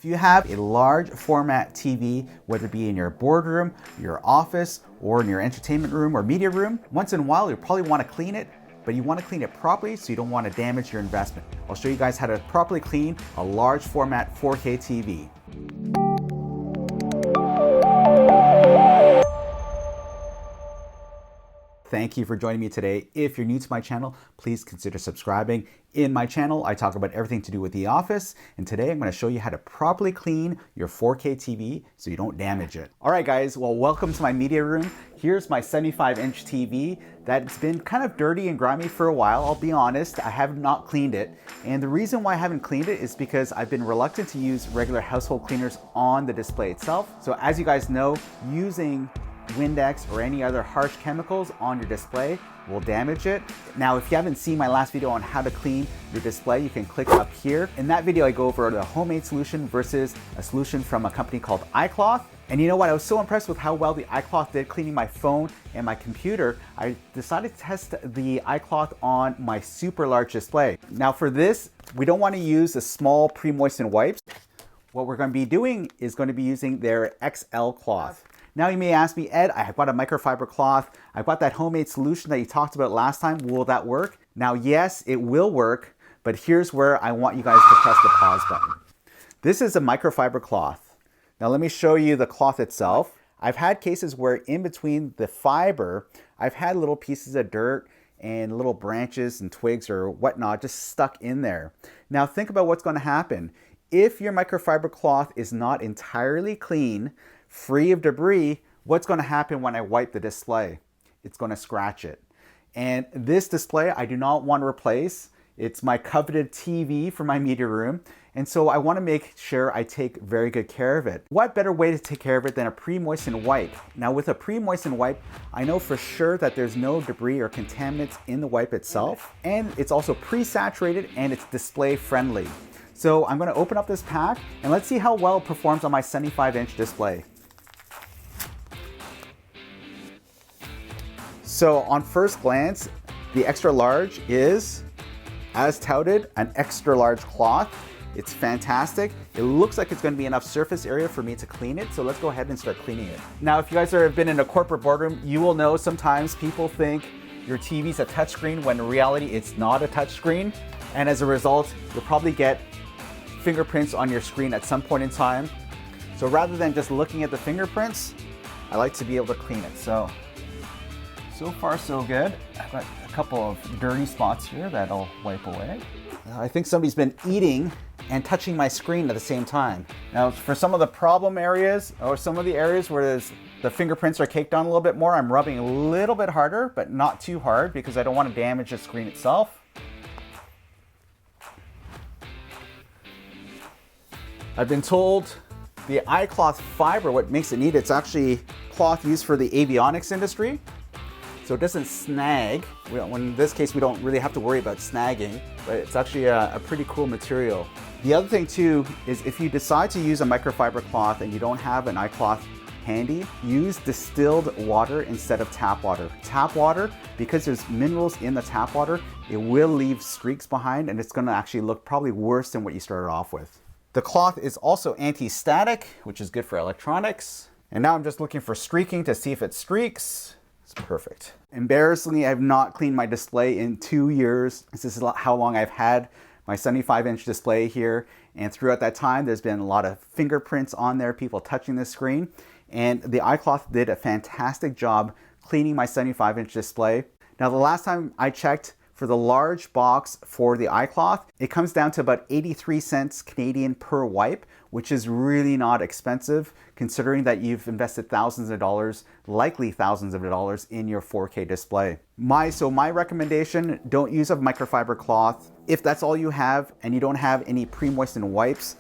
If you have a large format TV, whether it be in your boardroom, your office, or in your entertainment room or media room, once in a while you'll probably want to clean it, but you want to clean it properly so you don't want to damage your investment. I'll show you guys how to properly clean a large format 4K TV. Thank you for joining me today. If you're new to my channel, please consider subscribing. In my channel, I talk about everything to do with the office, and today I'm going to show you how to properly clean your 4K TV so you don't damage it. All right, guys, well, welcome to my media room. Here's my 75-inch TV that's been kind of dirty and grimy for a while. I'll be honest, I have not cleaned it. And the reason why I haven't cleaned it is because I've been reluctant to use regular household cleaners on the display itself. So as you guys know, using Windex or any other harsh chemicals on your display will damage it. Now, if you haven't seen my last video on how to clean your display, you can click up here. In that video, I go over the homemade solution versus a solution from a company called iCloth. And you know what? I was so impressed with how well the iCloth did cleaning my phone and my computer. I decided to test the iCloth on my super large display. Now for this, we don't want to use the small pre-moistened wipes. What we're going to be doing is going to be using their XL cloth. Now you may ask me, Ed, I bought a microfiber cloth. I bought that homemade solution that you talked about last time. Will that work? Now, yes, it will work, but here's where I want you guys to press the pause button. This is a microfiber cloth. Now let me show you the cloth itself. I've had cases where in between the fiber, I've had little pieces of dirt and little branches and twigs or whatnot just stuck in there. Now think about what's going to happen. If your microfiber cloth is not entirely clean, free of debris, what's going to happen when I wipe the display? It's going to scratch it. And this display I do not want to replace. It's my coveted TV for my media room. And so I want to make sure I take very good care of it. What better way to take care of it than a pre-moistened wipe? Now with a pre-moistened wipe, I know for sure that there's no debris or contaminants in the wipe itself. And it's also pre-saturated and it's display friendly. So I'm going to open up this pack and let's see how well it performs on my 75-inch display. So on first glance, the extra large is, as touted, an extra large cloth. It's fantastic. It looks like it's going to be enough surface area for me to clean it. So let's go ahead and start cleaning it. Now, if you guys have been in a corporate boardroom, you will know sometimes people think your TV's a touchscreen when in reality it's not a touchscreen. And as a result, you'll probably get fingerprints on your screen at some point in time. So rather than just looking at the fingerprints, I like to be able to clean it. So far so good. I've got a couple of dirty spots here that I'll wipe away. I think somebody's been eating and touching my screen at the same time. Now for some of the problem areas or some of the areas where the fingerprints are caked on a little bit more, I'm rubbing a little bit harder, but not too hard because I don't want to damage the screen itself. I've been told the iCloth fiber, what makes it neat, it's actually cloth used for the avionics industry. So it doesn't snag. In this case, we don't really have to worry about snagging, but it's actually a pretty cool material. The other thing too is if you decide to use a microfiber cloth and you don't have an iCloth handy, use distilled water instead of tap water. Tap water, because there's minerals in the tap water, it will leave streaks behind and it's gonna actually look probably worse than what you started off with. The cloth is also anti-static, which is good for electronics. And now I'm just looking for streaking to see if it streaks. It's perfect. Embarrassingly, I've not cleaned my display in 2 years. This is how long I've had my 75-inch display here. And throughout that time, there's been a lot of fingerprints on there, people touching the screen. And the iCloth did a fantastic job cleaning my 75-inch display. Now, the last time I checked, for the large box for the iCloth, it comes down to about 83 cents Canadian per wipe, which is really not expensive considering that you've invested thousands of dollars, likely thousands of dollars in your 4K display. My recommendation, don't use a microfiber cloth. If that's all you have and you don't have any pre-moistened wipes,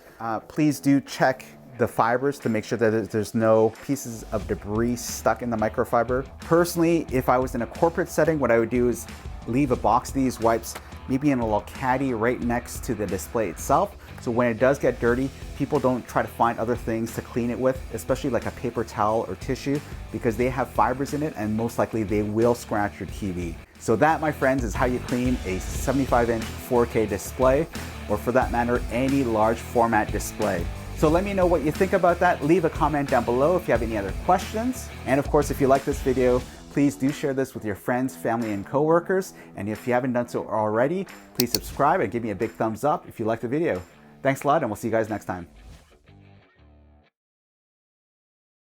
please do check the fibers to make sure that there's no pieces of debris stuck in the microfiber. Personally, if I was in a corporate setting, what I would do is leave a box of these wipes, maybe in a little caddy right next to the display itself. So when it does get dirty, people don't try to find other things to clean it with, especially like a paper towel or tissue, because they have fibers in it and most likely they will scratch your TV. So that, my friends, is how you clean a 75-inch 4K display, or for that matter, any large format display. So let me know what you think about that. Leave a comment down below if you have any other questions. And of course, if you like this video, please do share this with your friends, family, and coworkers. And if you haven't done so already, please subscribe and give me a big thumbs up if you like the video. Thanks a lot, and we'll see you guys next time.